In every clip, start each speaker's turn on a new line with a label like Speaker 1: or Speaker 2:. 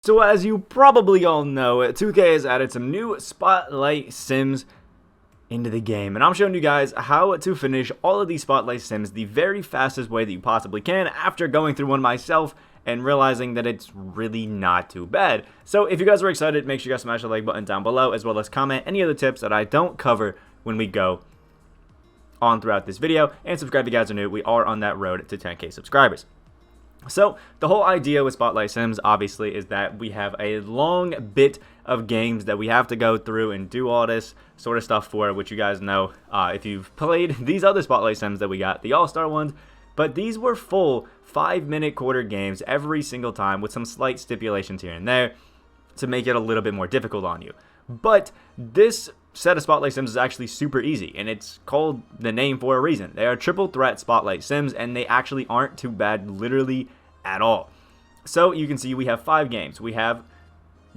Speaker 1: So as you probably all know, 2K has added some new Spotlight Sims into the game, and I'm showing you guys how to finish all of these Spotlight Sims the very fastest way that you possibly can after going through one myself and realizing that it's really not too bad. So if you guys are excited, make sure you guys smash the like button down below, as well as comment any other tips that I don't cover when we go on throughout this video, and subscribe if you guys are new. We are on that road to 10K subscribers. So the whole idea with Spotlight Sims obviously is that we have a long bit of games that we have to go through and do all this sort of stuff for, which you guys know if you've played these other Spotlight Sims that we got, the All-Star ones. But these were full 5-minute quarter games every single time with some slight stipulations here and there to make it a little bit more difficult on you. But this set of Spotlight Sims is actually super easy, and it's called the name for a reason. They are triple threat Spotlight Sims, and they actually aren't too bad literally at all. So you can see we have 5 games. We have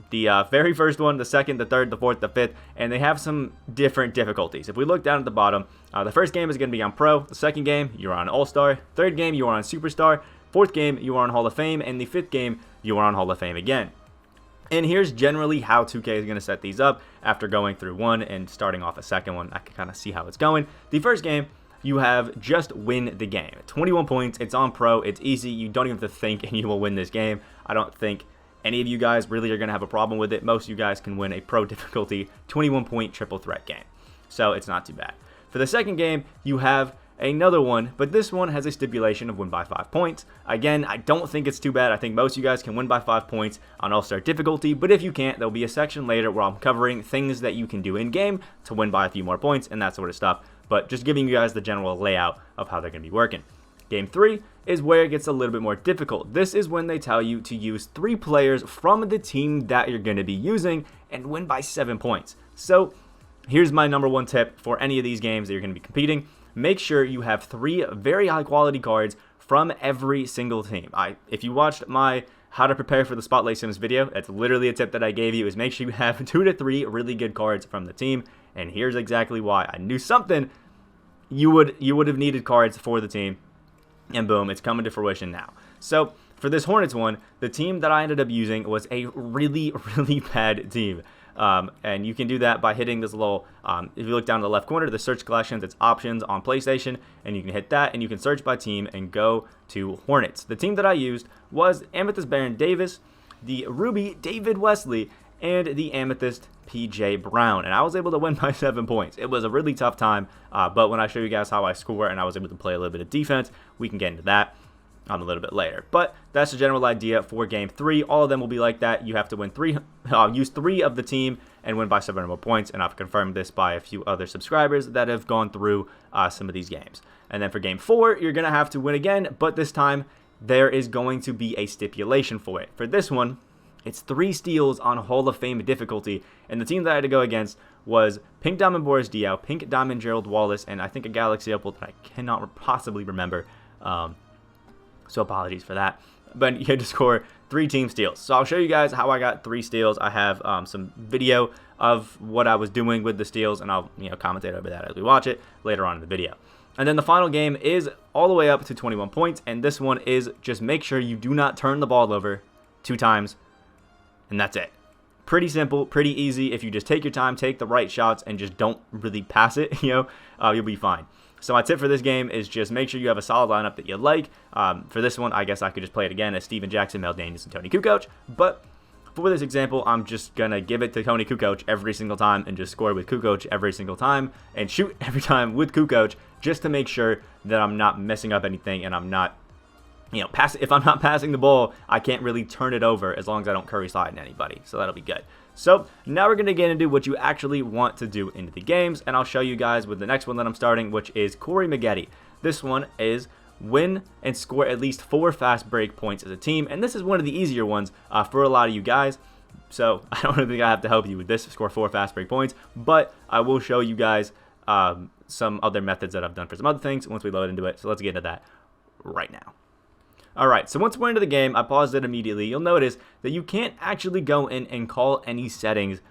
Speaker 1: the very first one, the second, the third, the fourth, the fifth, and they have some different difficulties. If we look down at the bottom, the first game is going to be on Pro, the second game you're on All-Star, third game you are on Superstar, fourth game you are on Hall of Fame, and the fifth game you are on Hall of Fame again. And here's generally how 2K is going to set these up after going through one and starting off a second one. I can kind of see how it's going. The first game, you have just win the game. 21 points, it's on Pro, it's easy, you don't even have to think and you will win this game. I don't think any of you guys really are going to have a problem with it. Most of you guys can win a Pro difficulty 21-point triple threat game. So it's not too bad. For the second game, you have another one, but this one has a stipulation of win by 5 points. Again, I don't think it's too bad. I think most of you guys can win by 5 points on All-Star difficulty, but if you can't, there'll be a section later where I'm covering things that you can do in-game to win by a few more points and that sort of stuff, but just giving you guys the general layout of how they're going to be working. Game 3 is where it gets a little bit more difficult. This is when they tell you to use 3 players from the team that you're going to be using and win by 7 points. So here's my number one tip for any of these games that you're going to be competing. Make sure you have 3 very high quality cards from every single team. If you watched my how to prepare for the Spotlight Sims video, that's literally a tip that I gave you, is make sure you have 2 to 3 really good cards from the team. And here's exactly why. I knew something you would have needed cards for the team, and boom, it's coming to fruition now. So for this Hornets one, the team that I ended up using was a really bad team. And you can do that by hitting this little, if you look down in the left corner, the search collections, it's options on PlayStation, and you can hit that, and you can search by team and go to Hornets. The team that I used was Amethyst Baron Davis, the Ruby David Wesley, and the Amethyst PJ Brown, and I was able to win by 7 points. It was a really tough time, but when I show you guys how I score and I was able to play a little bit of defense, we can get into that a little bit later. But that's the general idea for game 3. All of them will be like that. You have to win use 3 of the team and win by 7 or more points, and I've confirmed this by a few other subscribers that have gone through some of these games. And then for game 4, you're going to have to win again, but this time there is going to be a stipulation for it. For this one, it's 3 steals on Hall of Fame difficulty, and the team that I had to go against was Pink Diamond Boris Diaw, Pink Diamond Gerald Wallace, and I think a Galaxy Opal that I cannot possibly remember. So apologies for that. But you had to score 3 team steals. So I'll show you guys how I got 3 steals. I have some video of what I was doing with the steals, and I'll commentate over that as we watch it later on in the video. And then the final game is all the way up to 21 points, and this one is just make sure you do not turn the ball over 2 times, and that's it. Pretty simple, pretty easy. If you just take your time, take the right shots, and just don't really pass it, you'll be fine. So my tip for this game is just make sure you have a solid lineup that you like. For this one, I guess I could just play it again as Steven Jackson, Mel Daniels, and Tony Kukoc. But for this example, I'm just going to give it to Tony Kukoc every single time and just score with Kukoc every single time and shoot every time with Kukoc just to make sure that I'm not messing up anything and I'm not, if I'm not passing the ball, I can't really turn it over as long as I don't curry slide in anybody. So that'll be good. So now we're going to get into what you actually want to do into the games, and I'll show you guys with the next one that I'm starting, which is Corey Maggette. This one is win and score at least 4 fast break points as a team, and this is one of the easier ones for a lot of you guys. So I don't really think I have to help you with this, score 4 fast break points, but I will show you guys some other methods that I've done for some other things once we load into it. So let's get into that right now. Alright, so once we're into the game, I paused it immediately. You'll notice that you can't actually go in and call any settings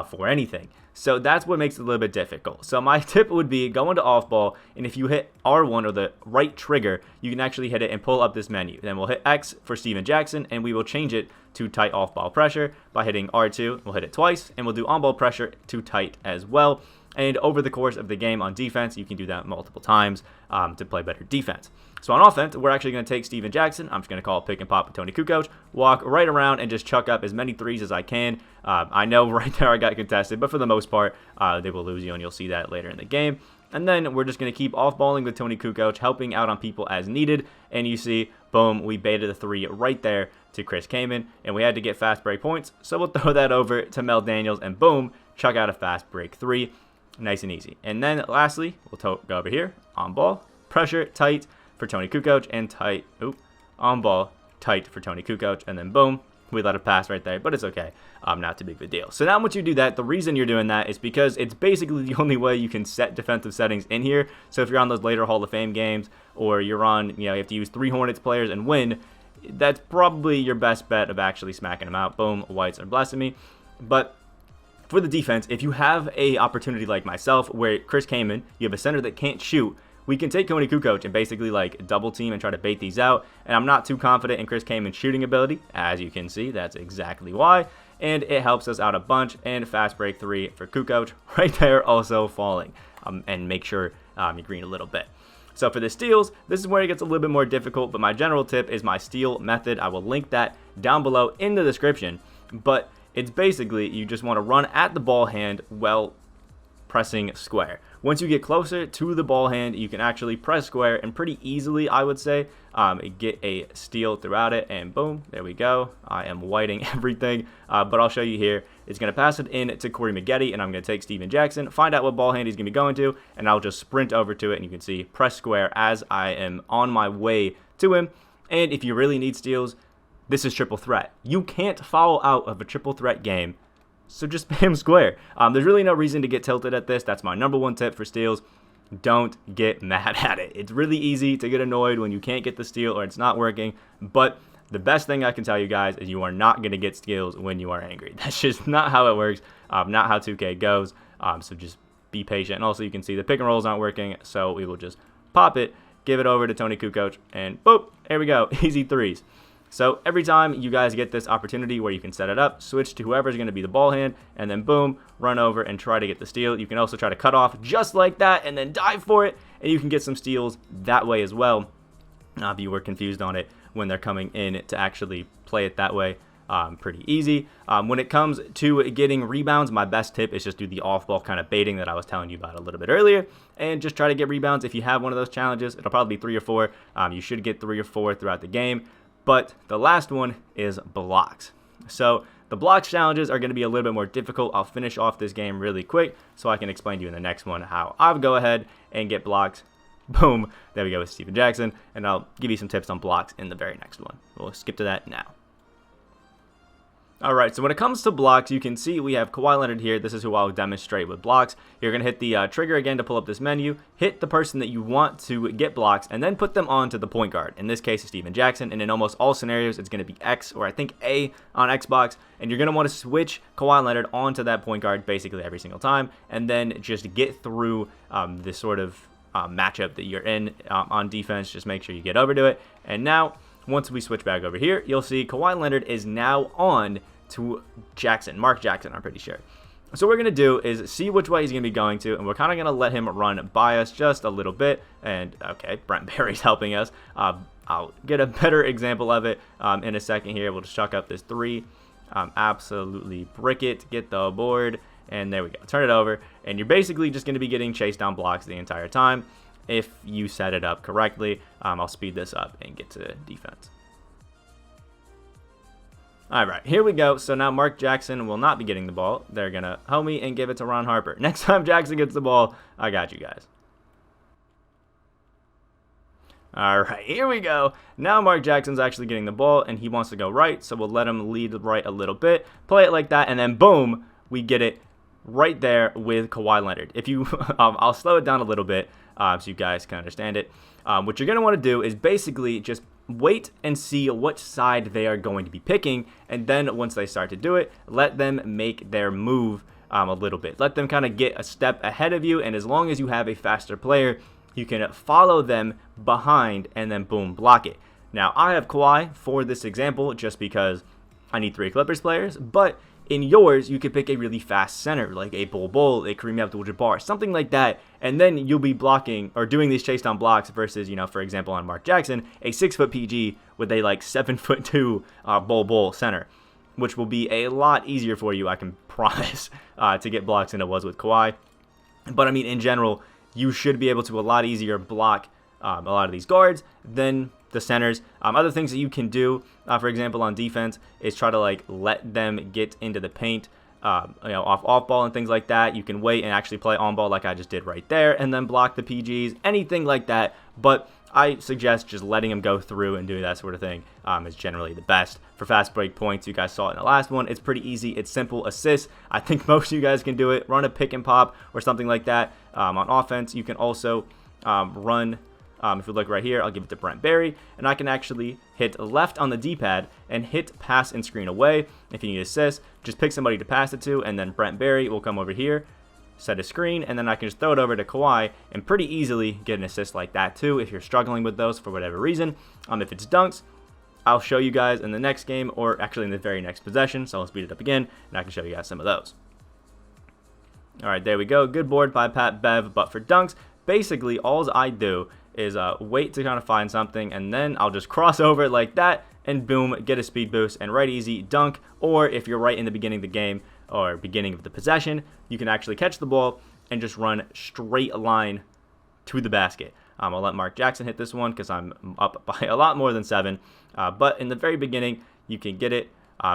Speaker 1: for anything. So that's what makes it a little bit difficult. So my tip would be go into off ball, and if you hit R1 or the right trigger, you can actually hit it and pull up this menu. Then we'll hit X for Steven Jackson, and we will change it to tight off ball pressure by hitting R2. We'll hit it twice, and we'll do on ball pressure to tight as well. And over the course of the game on defense, you can do that multiple times to play better defense. So on offense, we're actually going to take Steven Jackson. I'm just going to call it pick and pop with Tony Kukoc, walk right around and just chuck up as many threes as I can. I know right there I got contested, but for the most part, they will lose you, and you'll see that later in the game. And then we're just going to keep off-balling with Tony Kukoc, helping out on people as needed. And you see, boom, we baited a three right there to Chris Kaman, and we had to get fast break points. So we'll throw that over to Mel Daniels, and boom, chuck out a fast break three. Nice and easy. And then lastly, we'll go over here, on ball, pressure, tight for Tony Kukoc, and tight, on ball, tight for Tony Kukoc, and then boom, we let it pass right there, but it's okay. Not too big of a deal. So now once you do that, the reason you're doing that is because it's basically the only way you can set defensive settings in here. So if you're on those later Hall of Fame games, or you're on, you have to use 3 Hornets players and win, that's probably your best bet of actually smacking them out. Boom, whites are blessing me. But for the defense, if you have a opportunity like myself where Chris Kaman, you have a center that can't shoot, we can take Tony Kukoc and basically like double team and try to bait these out. And I'm not too confident in Chris Kaman's shooting ability. As you can see, that's exactly why. And it helps us out a bunch. And fast break three for Kukoc right there, also falling. And make sure you green a little bit. So for the steals, this is where it gets a little bit more difficult, but my general tip is my steal method. I will link that down below in the description. But it's basically you just want to run at the ball hand while pressing square. Once you get closer to the ball hand, you can actually press square and pretty easily, I would say, get a steal throughout it, and boom, there we go. I am whiting everything, but I'll show you here. It's going to pass it in to Corey Maggette, and I'm going to take Steven Jackson, find out what ball hand he's going to be going to, and I'll just sprint over to it, and you can see press square as I am on my way to him. And if you really need steals, this is triple threat. You can't foul out of a triple threat game, so just spam square. There's really no reason to get tilted at this. That's my #1 tip for steals. Don't get mad at it. It's really easy to get annoyed when you can't get the steal or it's not working, but the best thing I can tell you guys is you are not going to get steals when you are angry. That's just not how it works, not how 2K goes, so just be patient. And also you can see the pick and rolls aren't working, so we will just pop it, give it over to Tony Kukoc, and boop, there we go, easy threes. So every time you guys get this opportunity where you can set it up, switch to whoever's going to be the ball hand, and then boom, run over and try to get the steal. You can also try to cut off just like that and then dive for it, and you can get some steals that way as well. If you were confused on it when they're coming in to actually play it that way, pretty easy. When it comes to getting rebounds, my best tip is just do the off-ball kind of baiting that I was telling you about a little bit earlier, and just try to get rebounds. If you have one of those challenges, it'll probably be 3 or 4. You should get 3 or 4 throughout the game. But the last one is blocks. So the blocks challenges are going to be a little bit more difficult. I'll finish off this game really quick so I can explain to you in the next one how I'll go ahead and get blocks. Boom. There we go with Steven Jackson. And I'll give you some tips on blocks in the very next one. We'll skip to that now. Alright, so when it comes to blocks, you can see we have Kawhi Leonard here. This is who I'll demonstrate with blocks. You're going to hit the trigger again to pull up this menu, hit the person that you want to get blocks, and then put them onto the point guard. In this case, it's Steven Jackson, and in almost all scenarios, it's going to be X, or I think A on Xbox, and you're going to want to switch Kawhi Leonard onto that point guard basically every single time, and then just get through this sort of matchup that you're in on defense. Just make sure you get over to it, and now, once we switch back over here, you'll see Kawhi Leonard is now on to Jackson, Mark Jackson, I'm pretty sure. So what we're going to do is see which way he's going to be going to, and we're kind of going to let him run by us just a little bit. And, okay, Brent Barry's helping us. I'll get a better example of it in a second here. We'll just chuck up this 3. Absolutely brick it, get the board, and there we go. Turn it over, and you're basically just going to be getting chased down blocks the entire time if you set it up correctly. I'll speed this up and get to defense. Alright, here we go. So now Mark Jackson will not be getting the ball. They're going to homie and give it to Ron Harper. Next time Jackson gets the ball, I got you guys. Alright, here we go. Now Mark Jackson's actually getting the ball, and he wants to go right, so we'll let him lead right a little bit. Play it like that, and then boom, we get it right there with Kawhi Leonard. If you, I'll slow it down a little bit so you guys can understand it. What you're going to want to do is basically just wait and see which side they are going to be picking, and then once they start to do it, let them make their move a little bit. Let them kind of get a step ahead of you, and as long as you have a faster player, you can follow them behind and then boom, block it. Now, I have Kawhi for this example just because I need 3 Clippers players, but in yours, you could pick a really fast center, like a Bol, a Kareem Abdul-Jabbar, something like that, and then you'll be blocking or doing these chase down blocks versus, you know, for example, on Mark Jackson, a 6-foot PG with a like 7'2" Bol center, which will be a lot easier for you, I can promise, to get blocks than it was with Kawhi. But I mean, in general, you should be able to a lot easier block a lot of these guards than the centers. Other things that you can do, for example, on defense, is try to like let them get into the paint, you know, off ball and things like that. You can wait and actually play on ball like I just did right there, and then block the PGs, anything like that. But I suggest just letting them go through and doing that sort of thing is generally the best. For fast break points, you guys saw it in the last one. It's pretty easy. It's simple. Assists, I think most of you guys can do it. Run a pick and pop or something like that. On offense, you can also run. If you look right here, I'll give it to Brent Barry, and I can actually hit left on the D-pad and hit pass and screen away. If you need assists, just pick somebody to pass it to, and then Brent Barry will come over here, set a screen, and then I can just throw it over to Kawhi and pretty easily get an assist like that too if you're struggling with those for whatever reason. If it's dunks, I'll show you guys in the next game, or actually in the very next possession, so I'll speed it up again, and I can show you guys some of those. Alright, there we go. Good board by Pat Bev, but for dunks, basically all I do is wait to kind of find something, and then I'll just cross over it like that, and boom, get a speed boost, and right easy dunk. Or if you're right in the beginning of the game, or beginning of the possession, you can actually catch the ball and just run straight line to the basket. I'll let Mark Jackson hit this one because I'm up by a lot more than 7. But in the very beginning, you can get it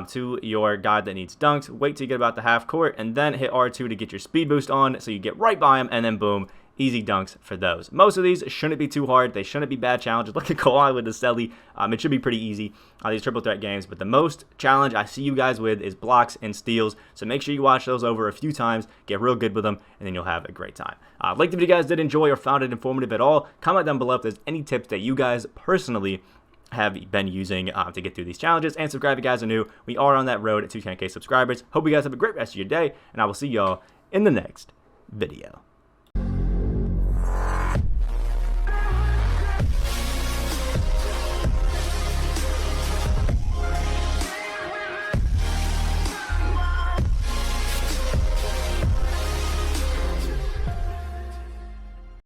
Speaker 1: to your guy that needs dunks, wait till you get about the half court, and then hit R2 to get your speed boost on, so you get right by him, and then boom, easy dunks for those. Most of these shouldn't be too hard. They shouldn't be bad challenges. Look at Kawhi with the Selly. It should be pretty easy, these triple threat games. But the most challenge I see you guys with is blocks and steals. So make sure you watch those over a few times, get real good with them, and then you'll have a great time. Like the video you guys did enjoy or found it informative at all, comment down below if there's any tips that you guys personally have been using to get through these challenges. And subscribe if you guys are new. We are on that road to 10K subscribers. Hope you guys have a great rest of your day, and I will see y'all in the next video.